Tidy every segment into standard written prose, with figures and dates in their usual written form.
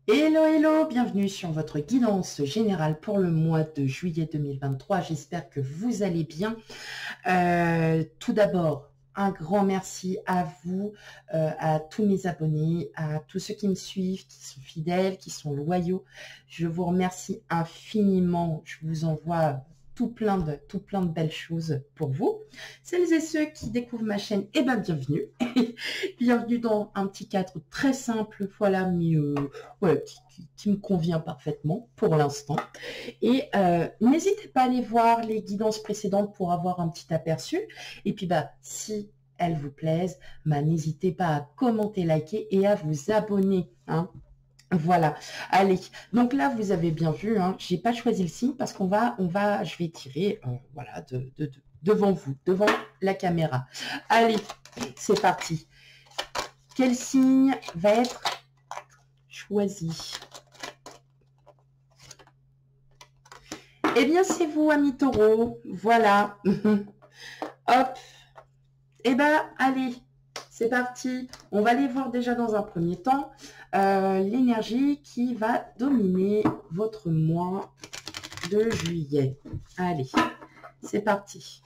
Hello, hello, bienvenue sur votre guidance générale pour le mois de juillet 2023. J'espère que vous allez bien. Tout d'abord, un grand merci à vous, à tous mes abonnés, à tous ceux qui me suivent, qui sont fidèles, qui sont loyaux. Je vous remercie infiniment. Je vous envoie tout plein de belles choses pour vous. Celles et ceux qui découvrent ma chaîne, eh ben bienvenue. Bienvenue dans un petit cadre très simple, voilà, mais ouais, qui me convient parfaitement pour l'instant. Et n'hésitez pas à aller voir les guidances précédentes pour avoir un petit aperçu. Et puis, si elles vous plaisent, n'hésitez pas à commenter, liker et à vous abonner. Hein. Voilà. Allez. Donc là, vous avez bien vu, hein, j'ai pas choisi le signe parce je vais tirer, voilà, devant vous, devant la caméra. Allez, c'est parti. Quel signe va être choisi? Eh bien, c'est vous, amis taureaux. Voilà. Hop. Eh bien, allez, c'est parti. On va aller voir déjà dans un premier temps l'énergie qui va dominer votre mois de juillet. Allez, c'est parti.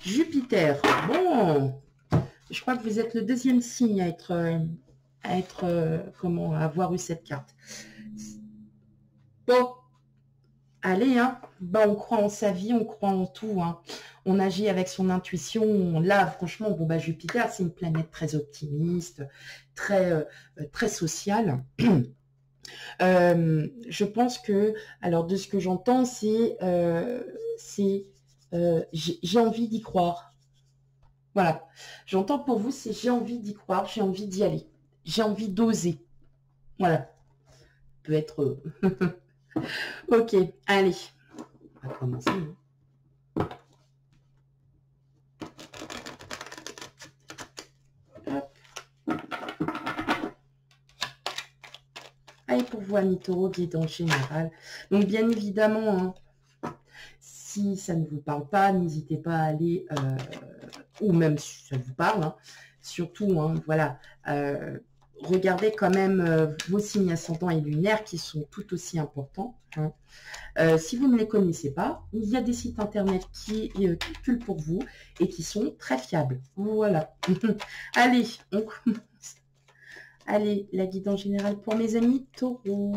Jupiter. Bon, je crois que vous êtes le deuxième signe à avoir eu cette carte. Bon, allez, hein. On croit en sa vie, on croit en tout. Hein. On agit avec son intuition. Là, franchement, Jupiter, c'est une planète très optimiste, très sociale. Je pense que, alors de ce que j'entends, c'est j'ai envie d'y croire. Voilà. J'entends pour vous, c'est j'ai envie d'y croire, j'ai envie d'y aller. J'ai envie d'oser. Voilà. Peut être... ok, allez. On va commencer. Hop. Allez, pour vous, amis taureaux, guidance générale. Donc, bien évidemment, hein, si ça ne vous parle pas, n'hésitez pas à aller... ou même si ça vous parle, hein, surtout, hein, voilà, regardez quand même vos signes ascendants et lunaires qui sont tout aussi importants. Hein. Si vous ne les connaissez pas, il y a des sites internet qui calculent pour vous et qui sont très fiables. Voilà. Allez, on commence. Allez, la guidance générale pour mes amis taureaux.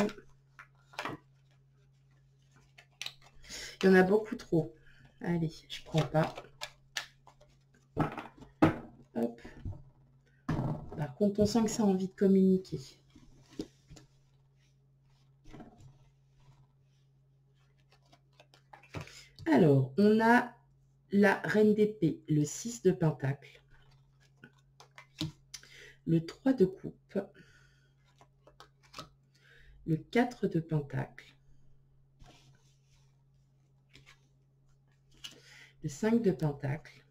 Il y en a beaucoup trop. Allez, je prends pas. Hop. Par contre, on sent que ça a envie de communiquer. Alors, on a la reine d'épée, le 6 de pentacle, le 3 de coupe, le 4 de pentacle, le 5 de pentacle,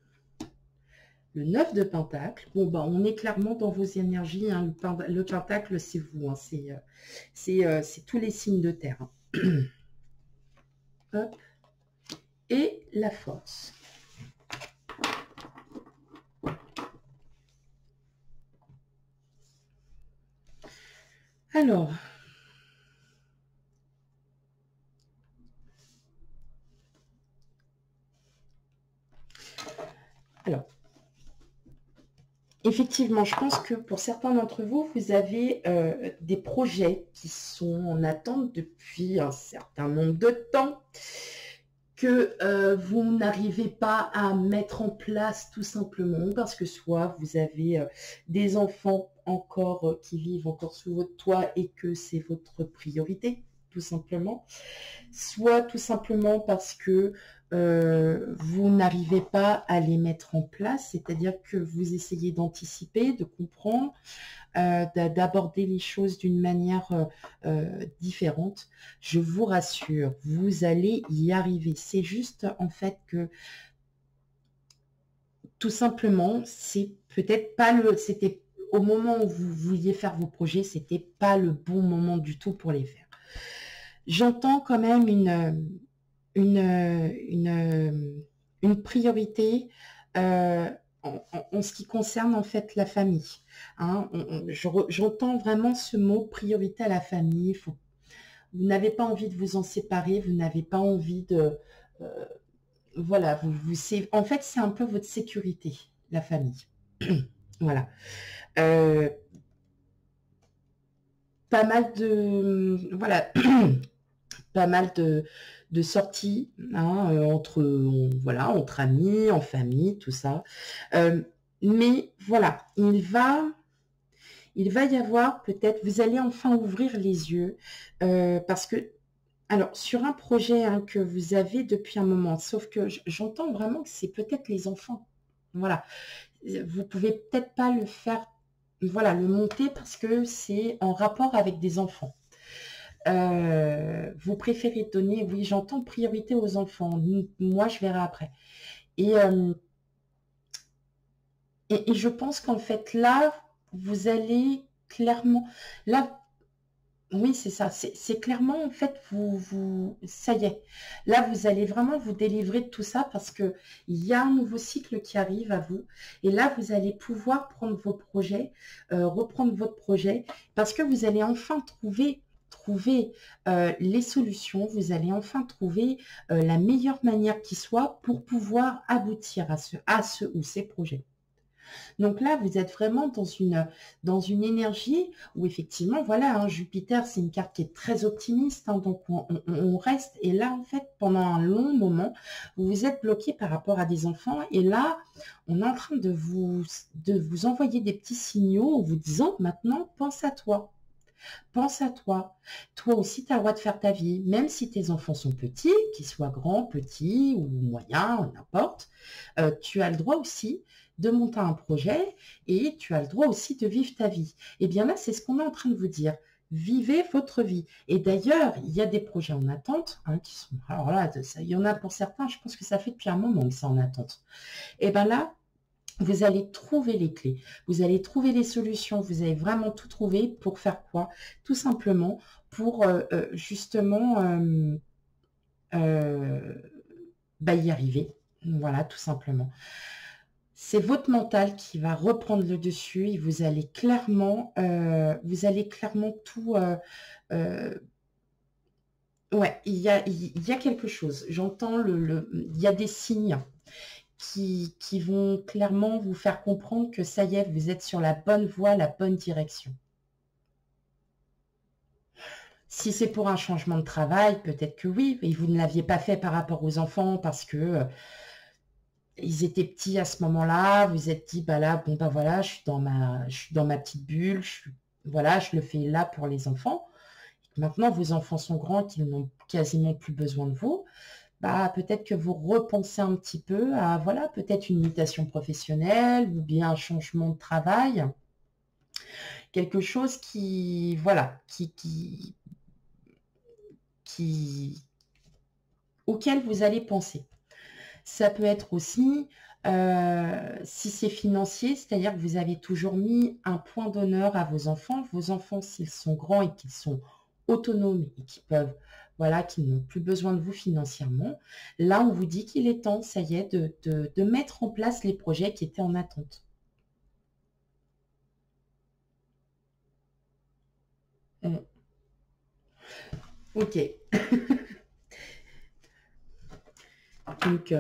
le 9 de pentacle. Bon, on est clairement dans vos énergies. Hein. Le pentacle, c'est vous. Hein. C'est tous les signes de terre. Hein. Hop. Et la force. Alors, effectivement, je pense que pour certains d'entre vous, vous avez des projets qui sont en attente depuis un certain nombre de temps, que vous n'arrivez pas à mettre en place tout simplement parce que soit vous avez des enfants encore qui vivent encore sous votre toit et que c'est votre priorité, tout simplement, soit tout simplement parce que vous n'arrivez pas à les mettre en place, c'est-à-dire que vous essayez d'anticiper, de comprendre, d'aborder les choses d'une manière différente. Je vous rassure, vous allez y arriver. C'est juste en fait que tout simplement, c'est peut-être pas c'était au moment où vous vouliez faire vos projets, c'était pas le bon moment du tout pour les faire. J'entends quand même une priorité en ce qui concerne en fait la famille. Hein. J'entends vraiment ce mot priorité à la famille. Vous n'avez pas envie de vous en séparer, vous n'avez pas envie de... voilà, en fait, c'est un peu votre sécurité, la famille. Voilà. Pas mal de... Voilà. Pas mal de sorties hein, voilà, entre amis, en famille, tout ça. Mais voilà, il va y avoir peut-être, vous allez enfin ouvrir les yeux parce que, alors, sur un projet hein, que vous avez depuis un moment, sauf que j'entends vraiment que c'est peut-être les enfants. Voilà. Vous pouvez peut-être pas le faire, voilà, le monter parce que c'est en rapport avec des enfants. Vous préférez donner, oui, j'entends priorité aux enfants. Moi, je verrai après. Et, et je pense qu'en fait, là, vous allez clairement... Là, oui, c'est ça. C'est clairement, en fait, ça y est. Là, vous allez vraiment vous délivrer de tout ça parce que il y a un nouveau cycle qui arrive à vous. Et là, vous allez pouvoir prendre vos projets, reprendre votre projet parce que vous allez enfin trouver les solutions, vous allez enfin trouver la meilleure manière qui soit pour pouvoir aboutir à ce ou ces projets. Donc là, vous êtes vraiment dans une énergie où effectivement, voilà, hein, Jupiter, c'est une carte qui est très optimiste, hein, donc on reste. Et là, en fait, pendant un long moment, vous vous êtes bloqué par rapport à des enfants. Et là, on est en train de vous envoyer des petits signaux en vous disant, maintenant, pense à toi. Pense à toi. Toi aussi, tu as le droit de faire ta vie. Même si tes enfants sont petits, qu'ils soient grands, petits ou moyens, n'importe, tu as le droit aussi de monter un projet et tu as le droit aussi de vivre ta vie. Et bien là, c'est ce qu'on est en train de vous dire. Vivez votre vie. Et d'ailleurs, il y a des projets en attente hein, qui sont... Alors là, il y en a pour certains, je pense que ça fait depuis un moment que c'est en attente. Et bien là, vous allez trouver les clés, vous allez trouver les solutions, vous allez vraiment tout trouver pour faire quoi? Tout simplement pour justement y arriver. Voilà, tout simplement. C'est votre mental qui va reprendre le dessus et vous allez clairement tout... ouais, il y a quelque chose. J'entends il y a des signes qui vont clairement vous faire comprendre que ça y est, vous êtes sur la bonne voie, la bonne direction. Si c'est pour un changement de travail, peut-être que oui, et vous ne l'aviez pas fait par rapport aux enfants parce que ils étaient petits à ce moment-là, vous êtes dit, bah là, bon, bah voilà, je suis dans ma petite bulle, voilà, je le fais là pour les enfants. Maintenant, vos enfants sont grands, qu'ils n'ont quasiment plus besoin de vous. Bah, peut-être que vous repensez un petit peu à, voilà, peut-être une mutation professionnelle ou bien un changement de travail. Quelque chose qui, voilà, auquel vous allez penser. Ça peut être aussi, si c'est financier, c'est-à-dire que vous avez toujours mis un point d'honneur à vos enfants s'ils sont grands et qu'ils sont autonomes et qui peuvent, voilà, qui n'ont plus besoin de vous financièrement. Là, on vous dit qu'il est temps, ça y est, de mettre en place les projets qui étaient en attente. Ok. Donc,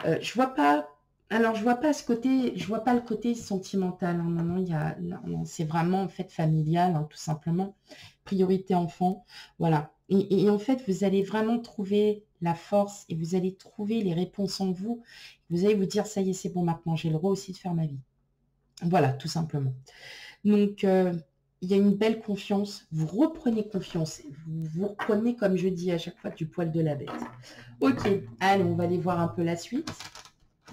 je vois pas. Alors, je vois pas ce côté. Je vois pas le côté sentimental. Hein. Non, non, non, c'est vraiment en fait familial, hein, tout simplement. Priorité enfant. Voilà. Et en fait, vous allez vraiment trouver la force et vous allez trouver les réponses en vous. Vous allez vous dire, ça y est, c'est bon maintenant. J'ai le droit aussi de faire ma vie. Voilà, tout simplement. Donc, il y a une belle confiance. Vous reprenez confiance. Vous reprenez, comme je dis à chaque fois, du poil de la bête. Ok, allez, on va aller voir un peu la suite.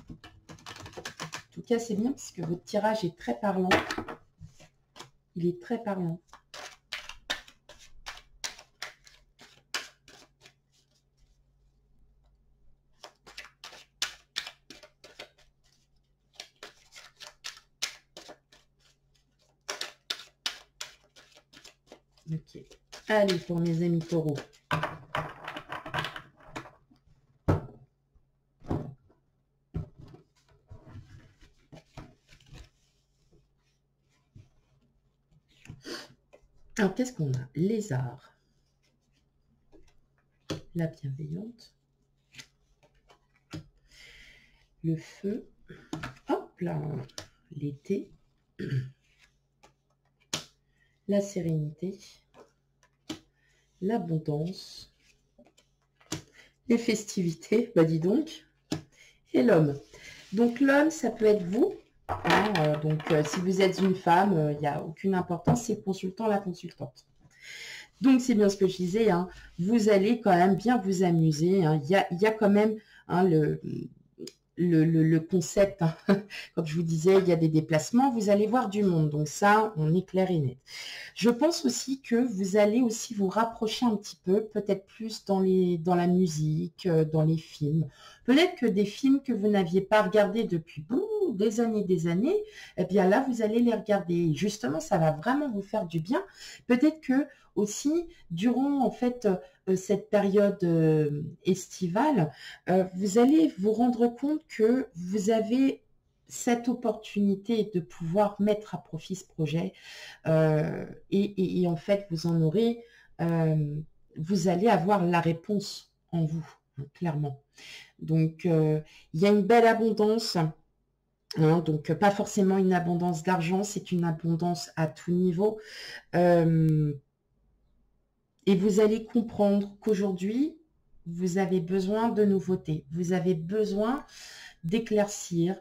En tout cas, c'est bien parce que votre tirage est très parlant. Il est très parlant. Ok. Allez, pour mes amis taureaux. Alors, qu'est-ce qu'on a? Lézard. La bienveillante. Le feu. Hop là. L'été. La sérénité. L'abondance. Les festivités. Bah dis donc. Et l'homme. Donc l'homme, ça peut être vous. Hein, si vous êtes une femme, il n'y a aucune importance. C'est le consultant, la consultante. Donc, c'est bien ce que je disais, hein, vous allez quand même bien vous amuser. Hein. Il y a quand même hein, le concept, hein. Comme je vous disais, il y a des déplacements, vous allez voir du monde. Donc ça, on est clair et net. Je pense aussi que vous allez aussi vous rapprocher un petit peu, peut-être plus dans la musique, dans les films. Peut-être que des films que vous n'aviez pas regardés depuis des années, eh bien là, vous allez les regarder. Et justement, ça va vraiment vous faire du bien. Peut-être que aussi, durant en fait cette période estivale, vous allez vous rendre compte que vous avez cette opportunité de pouvoir mettre à profit ce projet et en fait, vous en aurez, vous allez avoir la réponse en vous, hein, clairement. Donc, il y a une belle abondance. Hein, donc, pas forcément une abondance d'argent, c'est une abondance à tout niveau. Et vous allez comprendre qu'aujourd'hui, vous avez besoin de nouveautés. Vous avez besoin d'éclaircir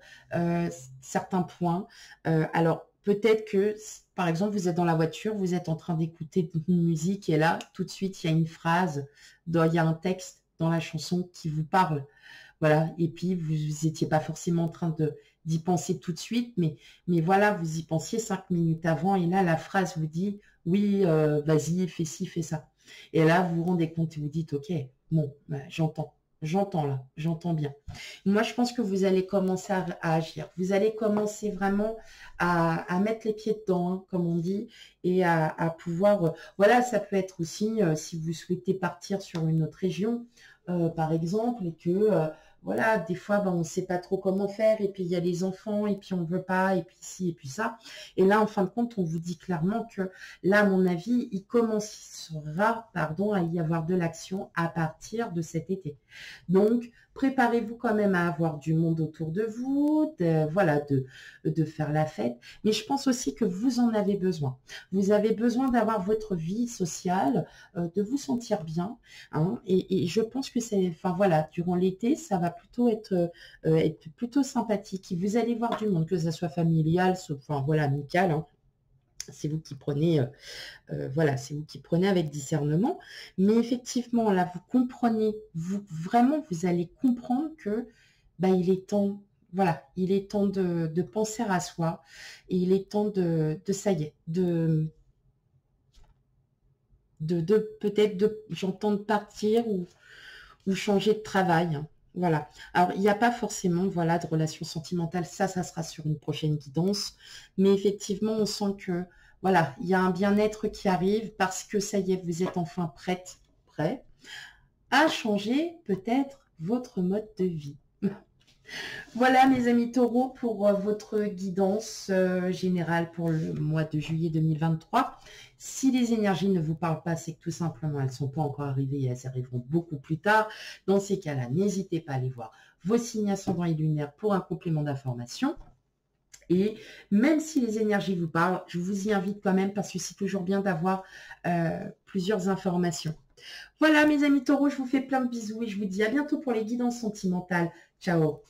certains points. Alors, peut-être que, par exemple, vous êtes dans la voiture, vous êtes en train d'écouter une musique et là, tout de suite, il y a une phrase, il y a un texte dans la chanson qui vous parle. Voilà, et puis vous n'étiez pas forcément en train d'y penser tout de suite, mais voilà, vous y pensiez 5 minutes avant, et là, la phrase vous dit, oui, vas-y, fais ci, fais ça. Et là, vous vous rendez compte et vous dites, ok, bon, bah, j'entends là, j'entends bien. Moi, je pense que vous allez commencer à agir. Vous allez commencer vraiment à mettre les pieds dedans, hein, comme on dit, et à pouvoir, voilà, ça peut être aussi, si vous souhaitez partir sur une autre région, par exemple, et que voilà, des fois, ben, on ne sait pas trop comment faire, et puis il y a les enfants, et puis on ne veut pas, et puis ci, et puis ça. Et là, en fin de compte, on vous dit clairement que là, à mon avis, il commencera, pardon, à y avoir de l'action à partir de cet été. Donc, préparez-vous quand même à avoir du monde autour de vous, voilà, de faire la fête. Mais je pense aussi que vous en avez besoin. Vous avez besoin d'avoir votre vie sociale, de vous sentir bien. Hein, et je pense que c'est, enfin voilà, durant l'été, ça va plutôt être plutôt sympathique. Vous allez voir du monde, que ça soit familial, enfin voilà, amical. Hein. C'est vous qui prenez, voilà, c'est vous qui prenez avec discernement. Mais effectivement, là, vous comprenez, vraiment, vous allez comprendre que, bah, il est temps, voilà, il est temps de penser à soi, et il est temps ça y est, peut-être j'entends de partir ou changer de travail. Hein. Voilà. Alors, il n'y a pas forcément, voilà, de relation sentimentale. Ça sera sur une prochaine guidance. Mais effectivement, on sent que, voilà, il y a un bien-être qui arrive parce que ça y est, vous êtes enfin prêt à changer peut-être votre mode de vie. Voilà, mes amis taureaux, pour votre guidance générale pour le mois de juillet 2023. Si les énergies ne vous parlent pas, c'est que tout simplement, elles ne sont pas encore arrivées et elles arriveront beaucoup plus tard. Dans ces cas-là, n'hésitez pas à aller voir vos signes ascendants et lunaires pour un complément d'information. Et même si les énergies vous parlent, je vous y invite quand même parce que c'est toujours bien d'avoir plusieurs informations. Voilà, mes amis taureaux, je vous fais plein de bisous et je vous dis à bientôt pour les guidances sentimentales. Ciao!